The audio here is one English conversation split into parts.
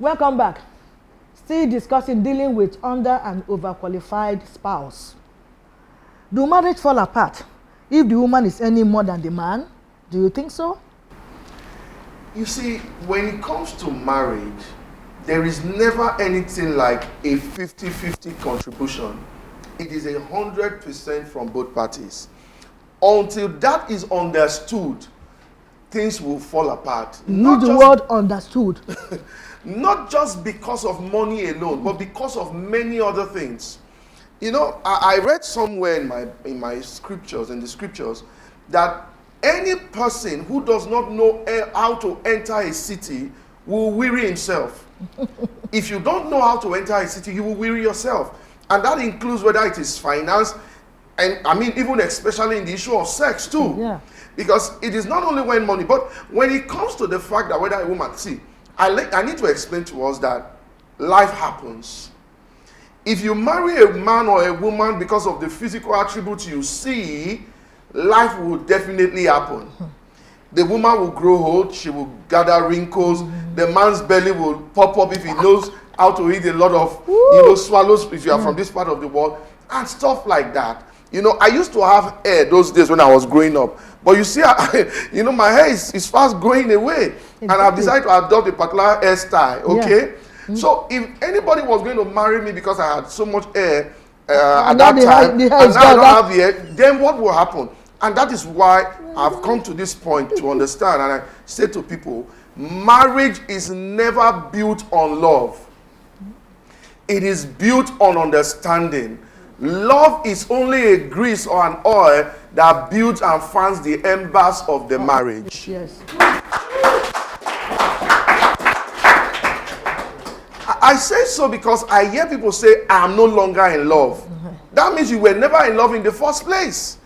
Welcome back. Still discussing dealing with under and overqualified spouse. Do marriage fall apart if the woman is earning more than the man? Do you think so? You see, when it comes to marriage, there is never anything like a 50-50 contribution. It is 100% from both parties. Until that is understood, things will fall apart. Use the word understood. Not just because of money alone, but because of many other things. You know, I read somewhere in my scriptures, in the scriptures, that any person who does not know how to enter a city will weary himself. If you don't know how to enter a city, you will weary yourself. And that includes whether it is finance, and I mean, even especially in the issue of sex too. Yeah. Because it is not only when money, but when it comes to the fact that whether a woman, see, I need to explain to us that life happens. If you marry a man or a woman because of the physical attributes you see, life will definitely happen. The woman will grow old, she will gather wrinkles, the man's belly will pop up if he knows how to eat a lot of swallows if you are from this part of the world, and stuff like that. You know, I used to have hair those days when I was growing up. But you see, you know, my hair is fast growing away. Exactly. And I've decided to adopt a particular hairstyle, okay? Yeah. So if anybody was going to marry me because I had so much hair at that time, and now I don't have the hair, then what will happen? And that is why I've come to this point to understand. And I say to people, marriage is never built on love. It is built on understanding. Love is only a grease or an oil that builds and fans the embers of the marriage. Yes. I say so because I hear people say, I am no longer in love. That means you were never in love in the first place.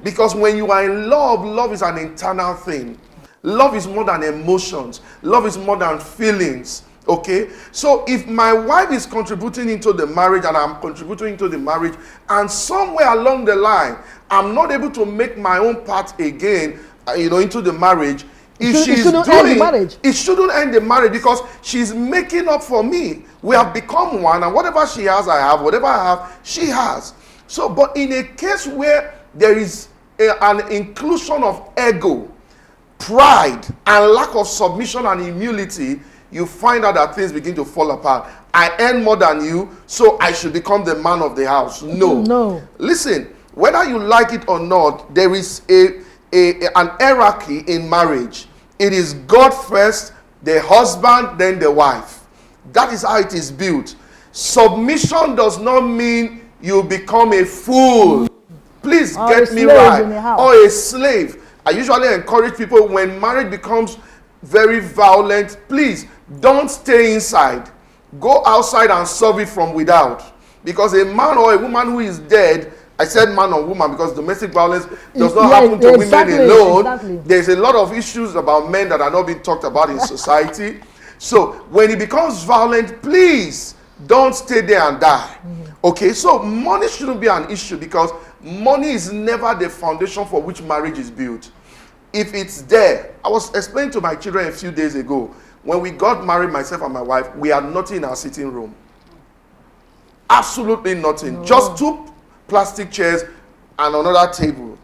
Because when you are in love, love is an internal thing. Love is more than emotions. Love is more than feelings. Okay? So if my wife is contributing into the marriage and I'm contributing into the marriage, and somewhere along the line, I'm not able to make my own part again, into the marriage, if she's doing it, it shouldn't end the marriage because she's making up for me. We have become one, and whatever she has, I have. Whatever I have, she has. So, but in a case where there is an inclusion of ego, pride, and lack of submission and humility, you find out that things begin to fall apart. I earn more than you, so I should become the man of the house. No. Listen, whether you like it or not, there is an hierarchy in marriage. It is God first, the husband, then the wife. That is how it is built. Submission does not mean you become a fool. Please get me right. Or a slave. I usually encourage people when marriage becomes very violent, please don't stay inside. Go outside and solve it from without. Because a man or a woman who is dead, I said man or woman because domestic violence does not happen to women alone. Exactly. There's a lot of issues about men that are not being talked about in society. So when it becomes violent, please don't stay there and die. Okay, so money shouldn't be an issue because money is never the foundation for which marriage is built. If it's there, I was explaining to my children a few days ago, when we got married, myself and my wife, we had nothing in our sitting room. Absolutely nothing. No. Just 2 plastic chairs and another table.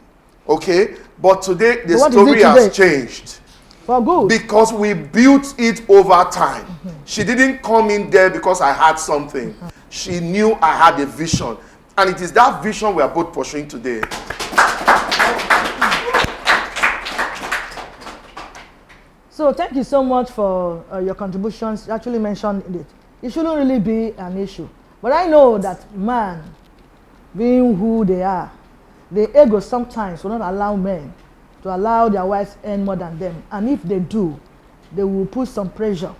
Okay? But today, the story has changed. For good. Because we built it over time. She didn't come in there because I had something. She knew I had a vision. And it is that vision we are both pursuing today. So thank you so much for your contributions. You actually mentioned it. It shouldn't really be an issue. But I know that man, being who they are, the ego sometimes will not allow men to allow their wives earn more than them. And if they do, they will put some pressure.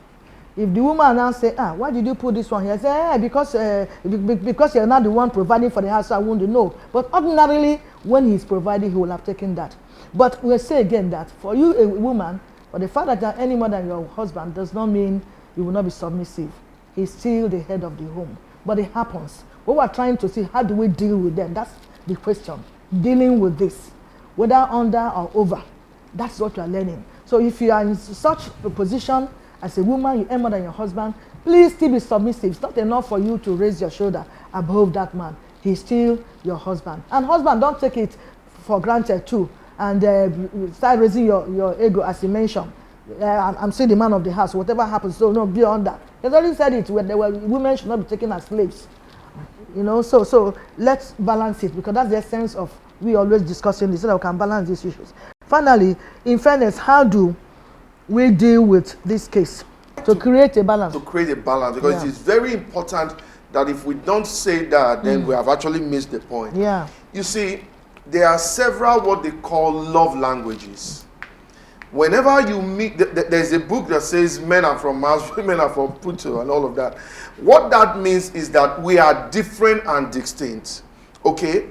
If the woman now say, why did you put this one here? Say, because you're not the one providing for the house, so I won't know. But ordinarily, when he's providing, he will have taken that. But we'll say again that for you, a woman, but the fact that you're any more than your husband does not mean you will not be submissive. He's still the head of the home. But it happens. What we're trying to see, how do we deal with them? That's the question. Dealing with this, whether under or over. That's what you're learning. So if you are in such a position as a woman, you earn more than your husband, please still be submissive. It's not enough for you to raise your shoulder above that man. He's still your husband. And husband, don't take it for granted too. And start raising your ego, as you mentioned. I'm still the man of the house. Whatever happens, so no, beyond that. He's already said it when women should not be taken as slaves. You know, so let's balance it, because that's the essence of we always discussing this, so that we can balance these issues. Finally, in fairness, how do we deal with this case to create a balance? To create a balance, because it is very important that if we don't say that, then we have actually missed the point. Yeah. You see, there are several what they call love languages. Whenever you meet, there's a book that says men are from Mars, women are from Pluto, and all of that. What that means is that we are different and distinct. Okay?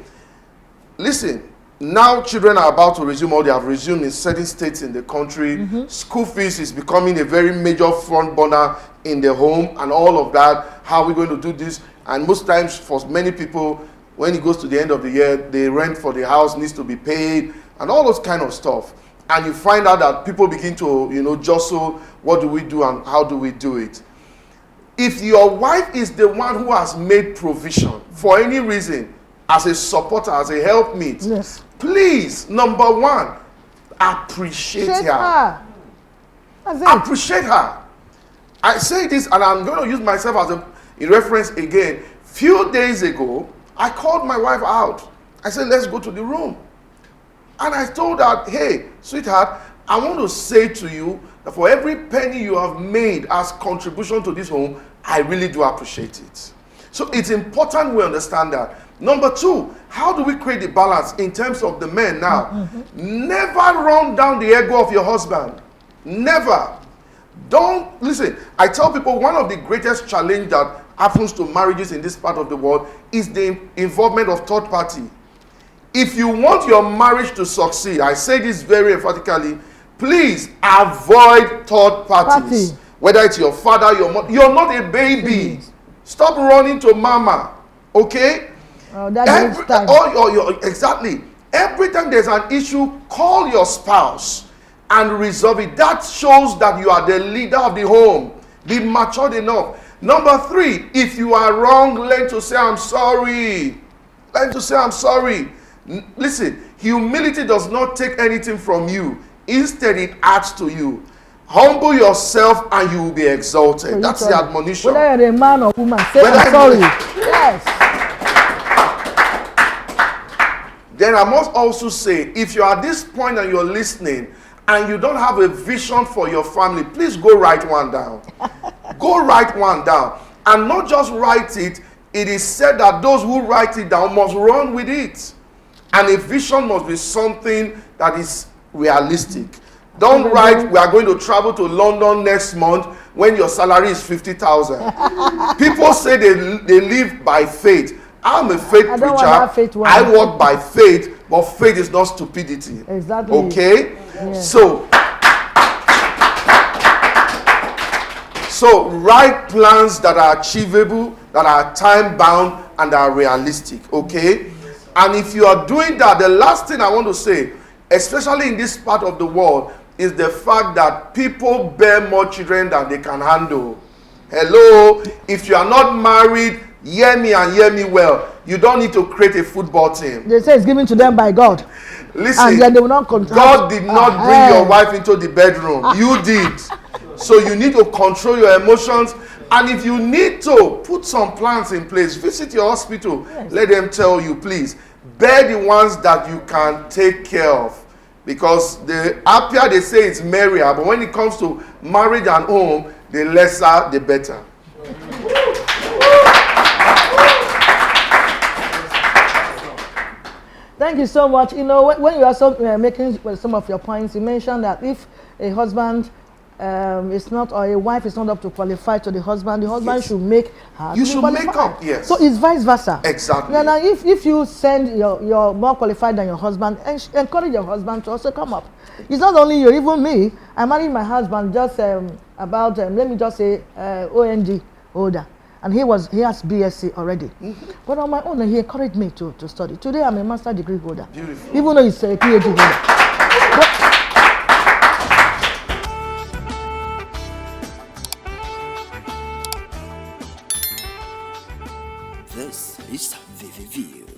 Listen, now children are about to resume, or they have resumed in certain states in the country. School fees is becoming a very major front burner in the home and all of that. How are we going to do this? And most times for many people, when it goes to the end of the year, the rent for the house needs to be paid and all those kind of stuff. And you find out that people begin to, you know, jostle, what do we do and how do we do it? If your wife is the one who has made provision for any reason, as a supporter, as a helpmate, Yes. please, number one, appreciate her. That's it. Appreciate her. I say this, and I'm going to use myself as a reference again. Few days ago, I called my wife out. I said, let's go to the room. And I told her, hey, sweetheart, I want to say to you that for every penny you have made as contribution to this home, I really do appreciate it. So it's important we understand that. Number two, how do we create the balance in terms of the men now? Never run down the ego of your husband. Never. Don't, listen, I tell people one of the greatest challenge that happens to marriages in this part of the world is the involvement of third party. If you want your marriage to succeed, I say this very emphatically, please avoid third parties. Whether it's your father, your mother, you're not a baby. Stop running to mama, okay? Exactly. Every time there's an issue, call your spouse and resolve it. That shows that you are the leader of the home. Be matured enough. Number three, if you are wrong, learn to say, I'm sorry. Learn to say, I'm sorry. Listen, humility does not take anything from you. Instead, it adds to you. Humble yourself and you will be exalted. So that's the admonition. Whether you're a man or woman, say I'm sorry. Yes. Then I must also say, if you're at this point and you're listening and you don't have a vision for your family, please go write one down. Go write one down. And not just write it, it is said that those who write it down must run with it. And a vision must be something that is realistic. Don't write, we are going to travel to London next month when your salary is 50,000. People say they live by faith. I'm a faith preacher. I walk by faith, but faith is not stupidity. Exactly. Okay? Yes. So write plans that are achievable, that are time-bound, and are realistic. Okay? And if you are doing that, the last thing I want to say, especially in this part of the world, is the fact that people bear more children than they can handle. Hello? If you are not married, hear me and hear me well. You don't need to create a football team. They say it's given to them by God. Listen, and then they will not God did not bring your wife into the bedroom. You did. So you need to control your emotions. And if you need to, put some plans in place. Visit your hospital. Yes. Let them tell you, please, bear the ones that you can take care of. Because the happier they say it's merrier, but when it comes to marriage and home, the lesser, the better. Thank you so much. You know, when you are making some of your points, you mentioned that if a husband is not, or a wife is not up to qualify to the husband Yes. should make her. You should make up, yes. So it's vice versa. Exactly. Yeah, now if you send your more qualified than your husband, encourage your husband to also come up. It's not only you, even me. I married my husband just about let me just say OND holder. And he has BSc already. But on my own, he encouraged me to study. Today, I'm a master degree holder. Beautiful. Even though he's a PhD holder. This is VVView.